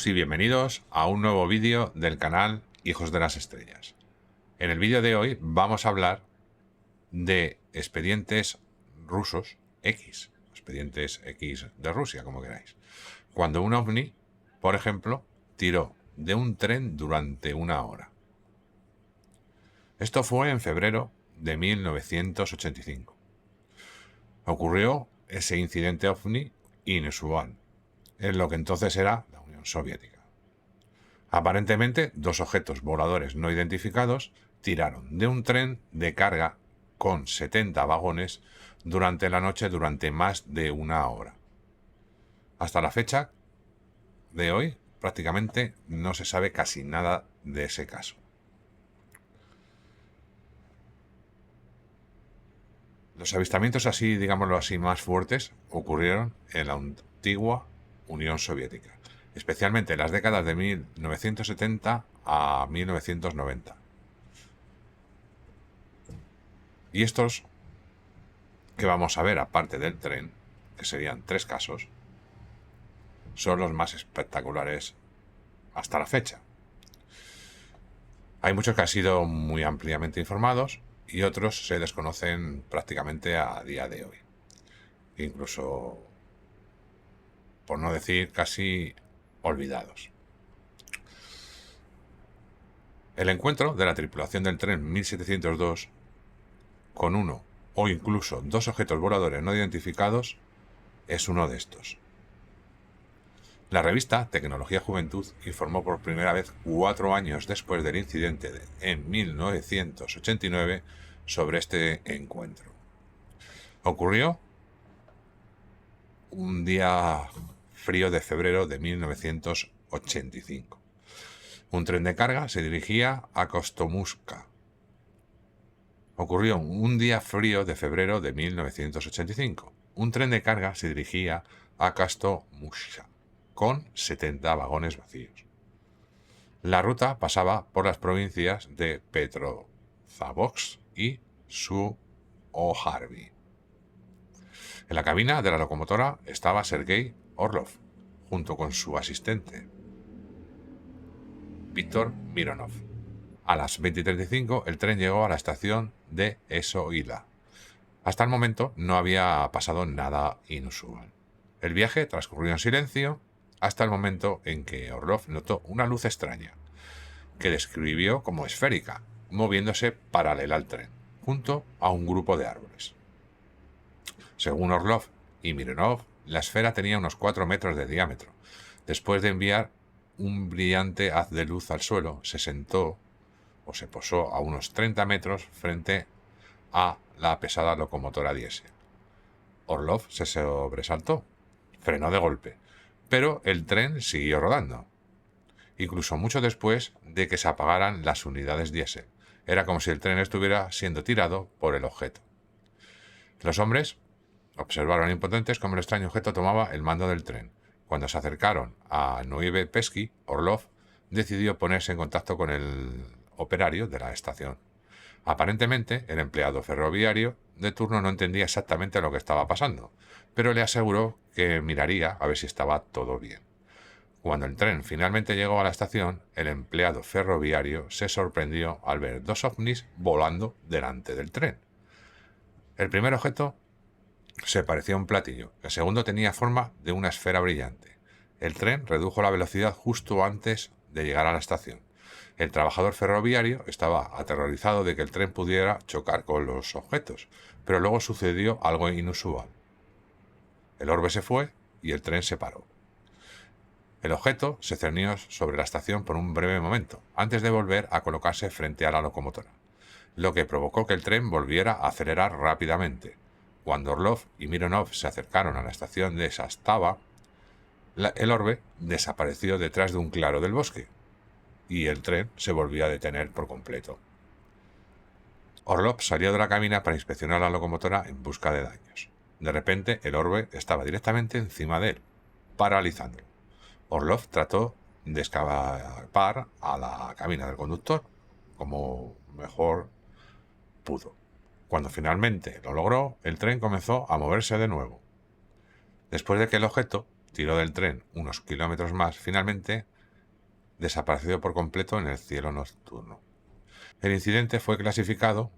Saludos y bienvenidos a un nuevo vídeo del canal Hijos de las Estrellas. En el vídeo de hoy vamos a hablar de expedientes rusos X, expedientes X de Rusia, como queráis. Cuando un ovni, por ejemplo, tiró de un tren durante una hora. Esto fue en febrero de 1985. Ocurrió ese incidente ovni inusual en lo que entonces era la Unión Soviética. Aparentemente, dos objetos voladores no identificados tiraron de un tren de carga con 70 vagones durante la noche durante más de una hora. Hasta la fecha de hoy, prácticamente no se sabe casi nada de ese caso. Los avistamientos así, digámoslo así, más fuertes ocurrieron en la antigua Unión Soviética, especialmente en las décadas de 1970 a 1990. Y estos que vamos a ver, aparte del tren, que serían 3 casos, son los más espectaculares hasta la fecha. Hay muchos que han sido muy ampliamente informados y otros se desconocen prácticamente a día de hoy. Incluso, por no decir casi olvidados. El encuentro de la tripulación del tren 1702 con uno o incluso dos objetos voladores no identificados es uno de estos. La revista Tecnología Juventud informó por primera vez 4 años después del incidente en 1989 sobre este encuentro. Ocurrió un día frío de febrero de 1985. Un tren de carga se dirigía a Kostomushka. Ocurrió un día frío de febrero de 1985. Un tren de carga se dirigía a Kostomushka con 70 vagones vacíos. La ruta pasaba por las provincias de Petropavlovsk y Suojarvi. En la cabina de la locomotora estaba Sergei Orlov, junto con su asistente, Víctor Mironov. A las 20:35 el tren llegó a la estación de Esoila. Hasta el momento no había pasado nada inusual. El viaje transcurrió en silencio hasta el momento en que Orlov notó una luz extraña, que describió como esférica, moviéndose paralela al tren, junto a un grupo de árboles. Según Orlov y Mironov, la esfera tenía unos 4 metros de diámetro. Después de enviar un brillante haz de luz al suelo, se posó a unos 30 metros frente a la pesada locomotora diésel. Orlov se sobresaltó, frenó de golpe, pero el tren siguió rodando, incluso mucho después de que se apagaran las unidades diésel. Era como si el tren estuviera siendo tirado por el objeto. Los hombres observaron impotentes cómo el extraño objeto tomaba el mando del tren. Cuando se acercaron a Nueve Pesky, Orlov decidió ponerse en contacto con el operario de la estación. Aparentemente, el empleado ferroviario de turno no entendía exactamente lo que estaba pasando, pero le aseguró que miraría a ver si estaba todo bien. Cuando el tren finalmente llegó a la estación, el empleado ferroviario se sorprendió al ver 2 ovnis volando delante del tren. El primer objeto se parecía a un platillo, el segundo tenía forma de una esfera brillante. El tren redujo la velocidad justo antes de llegar a la estación. El trabajador ferroviario estaba aterrorizado de que el tren pudiera chocar con los objetos, pero luego sucedió algo inusual. El orbe se fue y el tren se paró. El objeto se cernió sobre la estación por un breve momento, antes de volver a colocarse frente a la locomotora, lo que provocó que el tren volviera a acelerar rápidamente. Cuando Orlov y Mironov se acercaron a la estación de Sastava, el orbe desapareció detrás de un claro del bosque y el tren se volvió a detener por completo. Orlov salió de la cabina para inspeccionar la locomotora en busca de daños. De repente, el orbe estaba directamente encima de él, paralizándolo. Orlov trató de escapar a la cabina del conductor como mejor pudo. Cuando finalmente lo logró, el tren comenzó a moverse de nuevo. Después de que el objeto tiró del tren unos kilómetros más, finalmente desaparecido por completo en el cielo nocturno. El incidente fue clasificado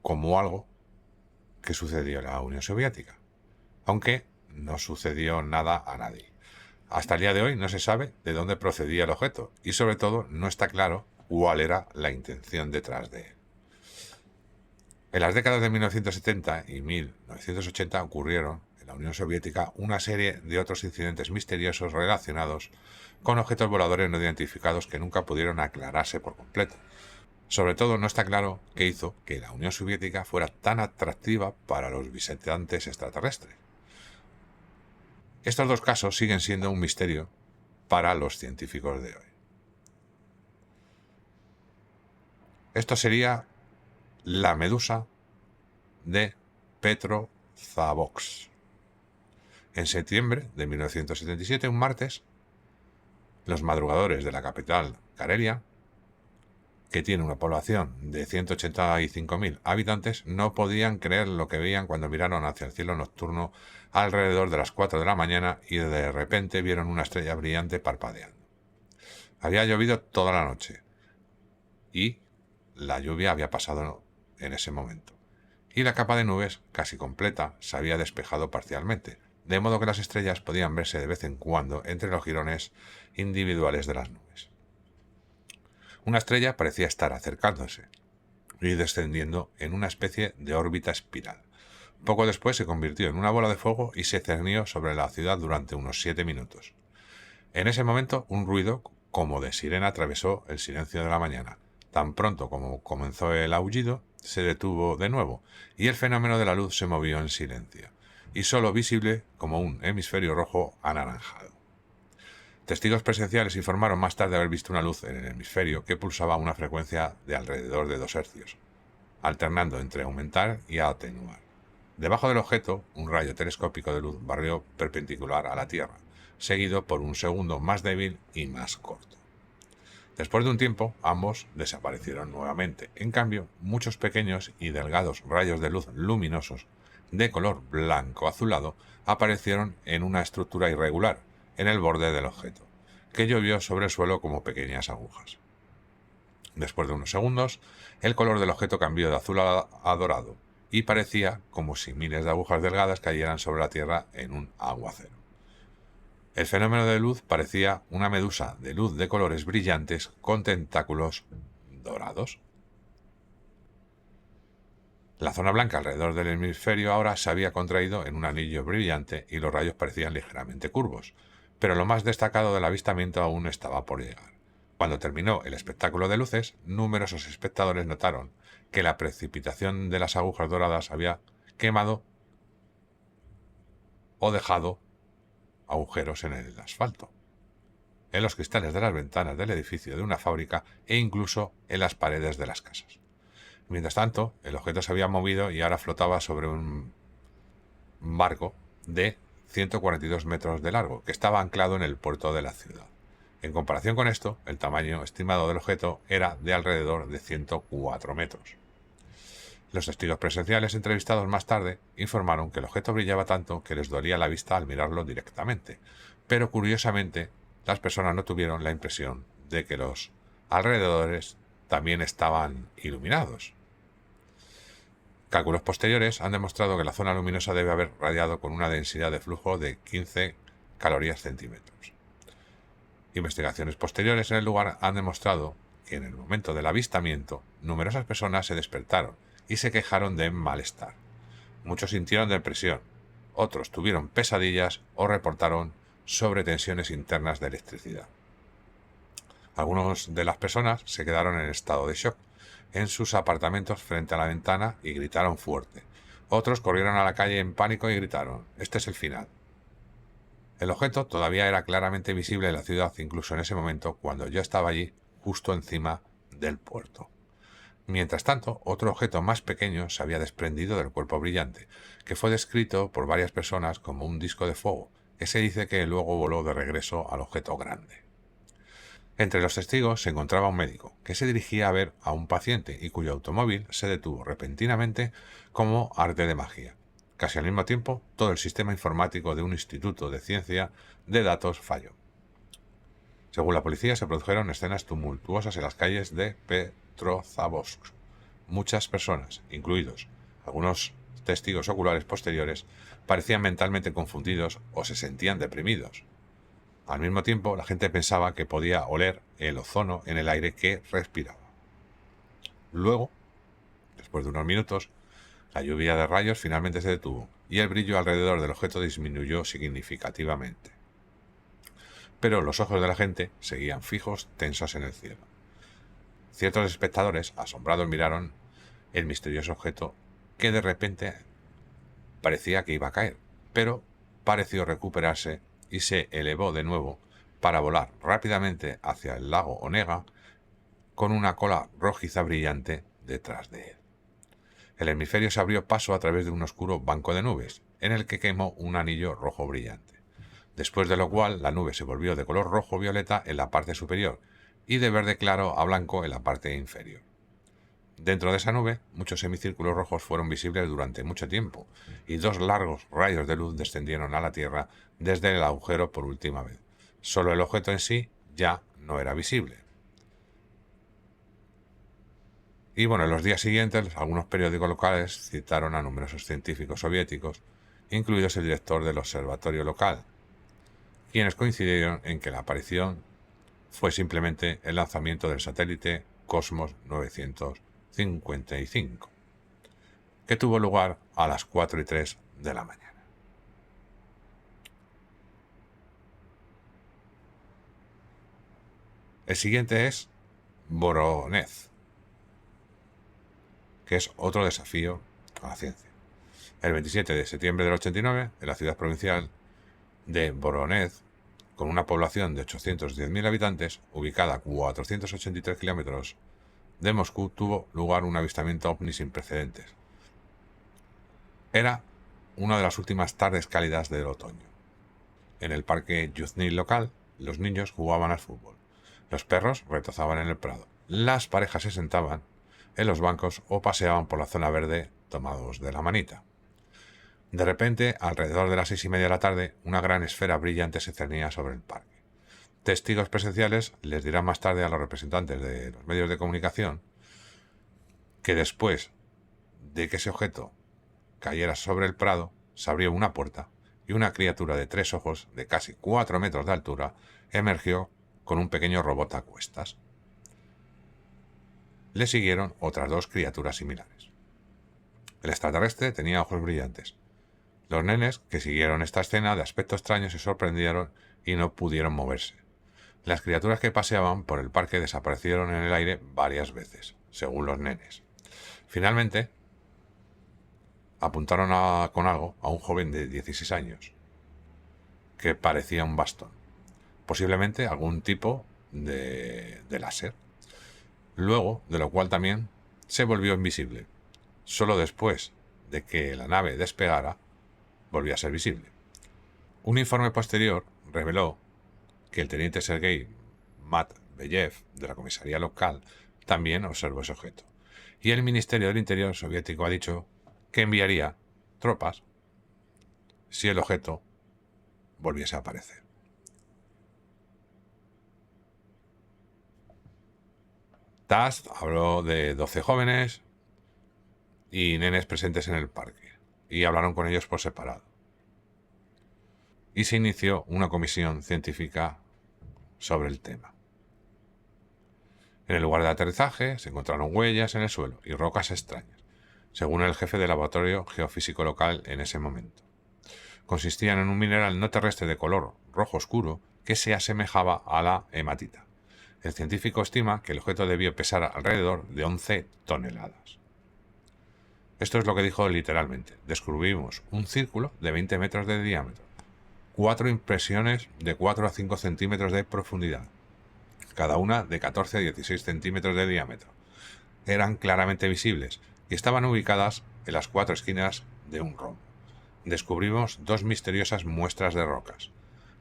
como algo que sucedió en la Unión Soviética, aunque no sucedió nada a nadie. Hasta el día de hoy no se sabe de dónde procedía el objeto y sobre todo no está claro cuál era la intención detrás de él. En las décadas de 1970 y 1980 ocurrieron en la Unión Soviética una serie de otros incidentes misteriosos relacionados con objetos voladores no identificados que nunca pudieron aclararse por completo. Sobre todo no está claro qué hizo que la Unión Soviética fuera tan atractiva para los visitantes extraterrestres. Estos dos casos siguen siendo un misterio para los científicos de hoy. Esto sería la medusa de Petrovzavosk. En septiembre de 1977, un martes, los madrugadores de la capital Karelia, que tiene una población de 185.000 habitantes, no podían creer lo que veían cuando miraron hacia el cielo nocturno alrededor de las 4 de la mañana y de repente vieron una estrella brillante parpadeando. Había llovido toda la noche y la lluvia había pasado en ese momento, y la capa de nubes, casi completa, se había despejado parcialmente, de modo que las estrellas podían verse de vez en cuando entre los jirones individuales de las nubes. Una estrella parecía estar acercándose y descendiendo en una especie de órbita espiral. Poco después se convirtió en una bola de fuego y se cernió sobre la ciudad durante unos 7 minutos. En ese momento, un ruido como de sirena atravesó el silencio de la mañana. Tan pronto como comenzó el aullido, se detuvo de nuevo, y el fenómeno de la luz se movió en silencio, y solo visible como un hemisferio rojo anaranjado. Testigos presenciales informaron más tarde haber visto una luz en el hemisferio que pulsaba a una frecuencia de alrededor de 2 hercios, alternando entre aumentar y atenuar. Debajo del objeto, un rayo telescópico de luz barrió perpendicular a la Tierra, seguido por un segundo más débil y más corto. Después de un tiempo, ambos desaparecieron nuevamente. En cambio, muchos pequeños y delgados rayos de luz luminosos de color blanco azulado aparecieron en una estructura irregular en el borde del objeto, que llovió sobre el suelo como pequeñas agujas. Después de unos segundos, el color del objeto cambió de azul a dorado y parecía como si miles de agujas delgadas cayeran sobre la Tierra en un aguacero. El fenómeno de luz parecía una medusa de luz de colores brillantes con tentáculos dorados. La zona blanca alrededor del hemisferio ahora se había contraído en un anillo brillante y los rayos parecían ligeramente curvos, pero lo más destacado del avistamiento aún estaba por llegar. Cuando terminó el espectáculo de luces, numerosos espectadores notaron que la precipitación de las agujas doradas había quemado o dejado agujeros en el asfalto, en los cristales de las ventanas del edificio de una fábrica e incluso en las paredes de las casas. Mientras tanto, el objeto se había movido y ahora flotaba sobre un barco de 142 metros de largo que estaba anclado en el puerto de la ciudad. En comparación con esto, el tamaño estimado del objeto era de alrededor de 104 metros. Los testigos presenciales entrevistados más tarde informaron que el objeto brillaba tanto que les dolía la vista al mirarlo directamente, pero curiosamente las personas no tuvieron la impresión de que los alrededores también estaban iluminados. Cálculos posteriores han demostrado que la zona luminosa debe haber radiado con una densidad de flujo de 15 calorías centímetros. Investigaciones posteriores en el lugar han demostrado que en el momento del avistamiento numerosas personas se despertaron y se quejaron de malestar. Muchos sintieron depresión, otros tuvieron pesadillas o reportaron sobretensiones internas de electricidad. Algunas de las personas se quedaron en estado de shock en sus apartamentos frente a la ventana y gritaron fuerte. Otros corrieron a la calle en pánico y gritaron: «Este es el final». El objeto todavía era claramente visible en la ciudad, incluso en ese momento cuando yo estaba allí, justo encima del puerto. Mientras tanto, otro objeto más pequeño se había desprendido del cuerpo brillante, que fue descrito por varias personas como un disco de fuego, que se dice que luego voló de regreso al objeto grande. Entre los testigos se encontraba un médico, que se dirigía a ver a un paciente y cuyo automóvil se detuvo repentinamente como arte de magia. Casi al mismo tiempo, todo el sistema informático de un instituto de ciencia de datos falló. Según la policía, se produjeron escenas tumultuosas en las calles de Petrozavodsk. Muchas personas, incluidos algunos testigos oculares posteriores, parecían mentalmente confundidos o se sentían deprimidos. Al mismo tiempo, la gente pensaba que podía oler el ozono en el aire que respiraba. Luego, después de unos minutos, la lluvia de rayos finalmente se detuvo y el brillo alrededor del objeto disminuyó significativamente. Pero los ojos de la gente seguían fijos, tensos en el cielo. Ciertos espectadores, asombrados, miraron el misterioso objeto que de repente parecía que iba a caer, pero pareció recuperarse y se elevó de nuevo para volar rápidamente hacia el lago Onega con una cola rojiza brillante detrás de él. El hemisferio se abrió paso a través de un oscuro banco de nubes, en el que quemó un anillo rojo brillante, después de lo cual la nube se volvió de color rojo-violeta en la parte superior y de verde claro a blanco en la parte inferior. Dentro de esa nube, muchos semicírculos rojos fueron visibles durante mucho tiempo, y 2 largos rayos de luz descendieron a la Tierra desde el agujero por última vez. Solo el objeto en sí ya no era visible. Y bueno, en los días siguientes, algunos periódicos locales citaron a numerosos científicos soviéticos, incluidos el director del observatorio local, quienes coincidieron en que la aparición fue simplemente el lanzamiento del satélite Cosmos 955, que tuvo lugar a las 4:03 de la mañana. El siguiente es Voronezh, que es otro desafío a la ciencia. El 27 de septiembre del 89, en la ciudad provincial de Voronezh, con una población de 810.000 habitantes, ubicada a 483 kilómetros de Moscú, tuvo lugar un avistamiento ovni sin precedentes. Era una de las últimas tardes cálidas del otoño. En el parque Yuzhny local, los niños jugaban al fútbol. Los perros retozaban en el prado. Las parejas se sentaban en los bancos o paseaban por la zona verde tomados de la manita. De repente, alrededor de las 6:30 de la tarde, una gran esfera brillante se cernía sobre el parque. Testigos presenciales les dirán más tarde a los representantes de los medios de comunicación que después de que ese objeto cayera sobre el prado, se abrió una puerta y una criatura de 3 ojos, de casi 4 metros de altura, emergió con un pequeño robot a cuestas. Le siguieron otras 2 criaturas similares. El extraterrestre tenía ojos brillantes. Los nenes que siguieron esta escena de aspecto extraño se sorprendieron y no pudieron moverse. Las criaturas que paseaban por el parque desaparecieron en el aire varias veces, según los nenes. Finalmente, apuntaron con algo a un joven de 16 años, que parecía un bastón, posiblemente algún tipo de láser. Luego, de lo cual también se volvió invisible. Solo después de que la nave despegara, volvió a ser visible. Un informe posterior reveló que el teniente Sergei Matveyev, de la comisaría local, también observó ese objeto. Y el Ministerio del Interior soviético ha dicho que enviaría tropas si el objeto volviese a aparecer. TASS habló de 12 jóvenes y nenes presentes en el parque, y hablaron con ellos por separado. Y se inició una comisión científica sobre el tema. En el lugar de aterrizaje se encontraron huellas en el suelo y rocas extrañas, según el jefe del laboratorio geofísico local en ese momento. Consistían en un mineral no terrestre de color rojo oscuro que se asemejaba a la hematita. El científico estima que el objeto debió pesar alrededor de 11 toneladas. Esto es lo que dijo literalmente. Descubrimos un círculo de 20 metros de diámetro, 4 impresiones de 4 a 5 centímetros de profundidad, cada una de 14 a 16 centímetros de diámetro. Eran claramente visibles y estaban ubicadas en las 4 esquinas de un rombo. Descubrimos 2 misteriosas muestras de rocas.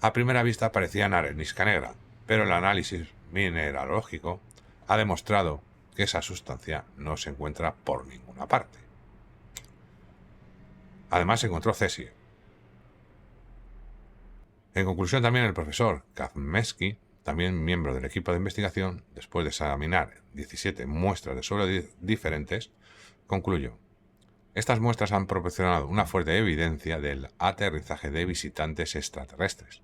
A primera vista parecían arenisca negra, pero el análisis mineralógico ha demostrado que esa sustancia no se encuentra por ninguna parte. Además se encontró cesio. En conclusión, también el profesor Kazmensky también miembro del equipo de investigación, después de examinar 17 muestras de suelo diferentes, concluyó: estas muestras han proporcionado una fuerte evidencia del aterrizaje de visitantes extraterrestres.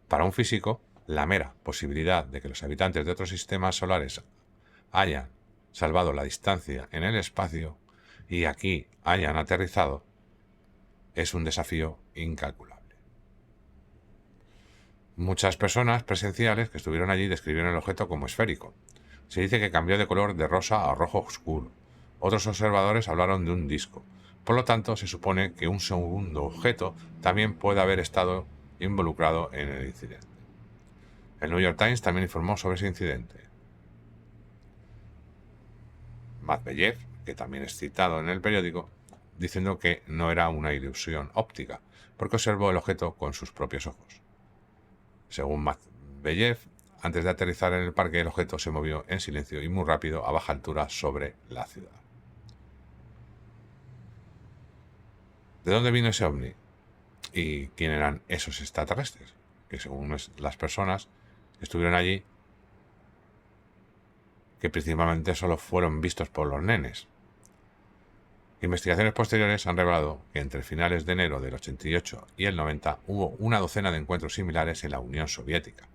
Para un físico, la mera posibilidad de que los habitantes de otros sistemas solares hayan salvado la distancia en el espacio y aquí hayan aterrizado es un desafío incalculable. Muchas personas presenciales que estuvieron allí describieron el objeto como esférico. Se dice que cambió de color de rosa a rojo oscuro. Otros observadores hablaron de un disco. Por lo tanto, se supone que un segundo objeto también puede haber estado involucrado en el incidente. El New York Times también informó sobre ese incidente. Matveyev, que también es citado en el periódico, diciendo que no era una ilusión óptica, porque observó el objeto con sus propios ojos. Según Matveyev, antes de aterrizar en el parque, el objeto se movió en silencio y muy rápido a baja altura sobre la ciudad. ¿De dónde vino ese ovni? ¿Y quién eran esos extraterrestres? Que según las personas que estuvieron allí, que principalmente solo fueron vistos por los nenes. Investigaciones posteriores han revelado que entre finales de enero del 88 y el 90 hubo una docena de encuentros similares en la Unión Soviética.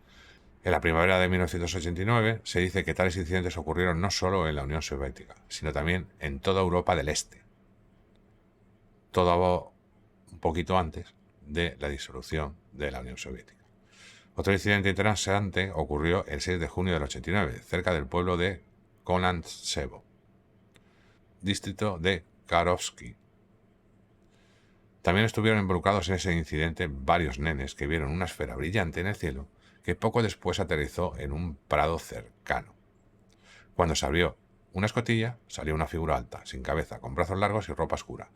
En la primavera de 1989 se dice que tales incidentes ocurrieron no solo en la Unión Soviética, sino también en toda Europa del Este. Todo un poquito antes de la disolución de la Unión Soviética. Otro incidente interesante ocurrió el 6 de junio del 89, cerca del pueblo de Konantsevo, distrito de Khabarovsk. También estuvieron involucrados en ese incidente varios nenes que vieron una esfera brillante en el cielo que poco después aterrizó en un prado cercano. Cuando se abrió una escotilla, salió una figura alta, sin cabeza, con brazos largos y ropa oscura.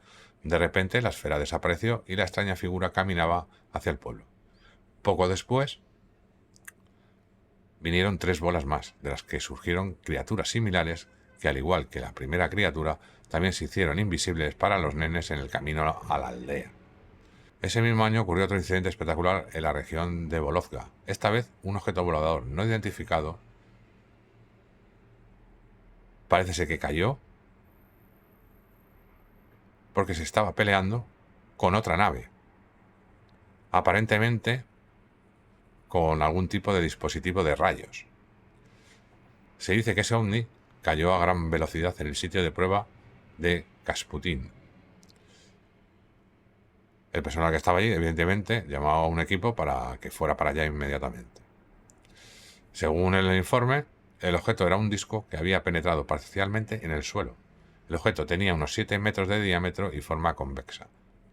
De repente la esfera desapareció y la extraña figura caminaba hacia el pueblo. Poco después vinieron 3 bolas más, de las que surgieron criaturas similares que, al igual que la primera criatura, también se hicieron invisibles para los nenes en el camino a la aldea. Ese mismo año ocurrió otro incidente espectacular en la región de Vologda. Esta vez, un objeto volador no identificado parece ser que cayó porque se estaba peleando con otra nave, aparentemente con algún tipo de dispositivo de rayos. Se dice que ese ovni cayó a gran velocidad en el sitio de prueba de Kasputin. El personal que estaba allí, evidentemente, llamó a un equipo para que fuera para allá inmediatamente. Según el informe, el objeto era un disco que había penetrado parcialmente en el suelo. El objeto tenía unos 7 metros de diámetro y forma convexa,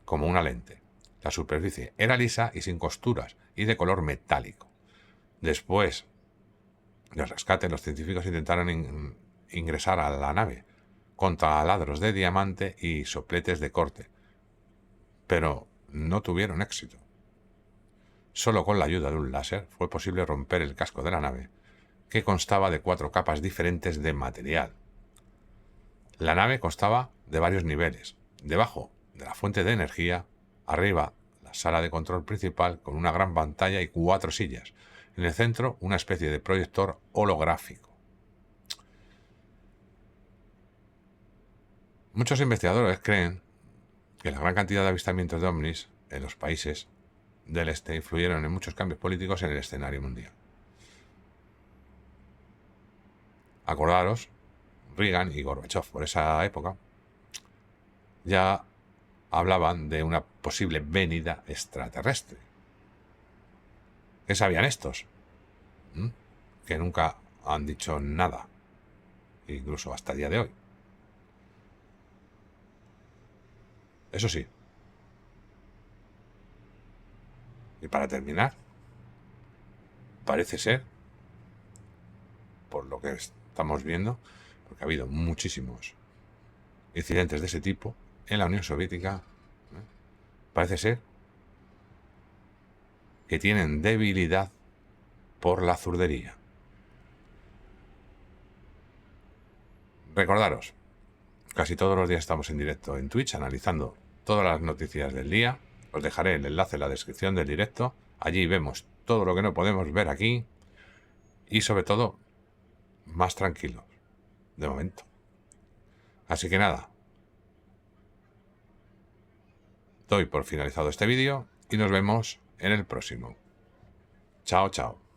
como una lente. La superficie era lisa y sin costuras y de color metálico. Después del rescate, los científicos intentaron ingresar a la nave con taladros de diamante y sopletes de corte, pero no tuvieron éxito. Solo con la ayuda de un láser fue posible romper el casco de la nave, que constaba de 4 capas diferentes de material. La nave constaba de varios niveles. Debajo de la fuente de energía, arriba la sala de control principal con una gran pantalla y 4 sillas. En el centro, una especie de proyector holográfico. Muchos investigadores creen que la gran cantidad de avistamientos de ovnis en los países del este influyeron en muchos cambios políticos en el escenario mundial. Acordaros, Reagan y Gorbachev por esa época ya hablaban de una posible venida extraterrestre. ¿Qué sabían estos? Que nunca han dicho nada, incluso hasta el día de hoy. Eso sí. Y para terminar, parece ser, por lo que estamos viendo, porque ha habido muchísimos incidentes de ese tipo en la Unión Soviética, parece ser que tienen debilidad por la zurdería. Recordaros, casi todos los días estamos en directo en Twitch analizando todas las noticias del día. Os dejaré el enlace en la descripción del directo. Allí vemos todo lo que no podemos ver aquí. y sobre todo más tranquilos de momento. Así que nada, doy por finalizado este vídeo y nos vemos en el próximo. Chao, chao.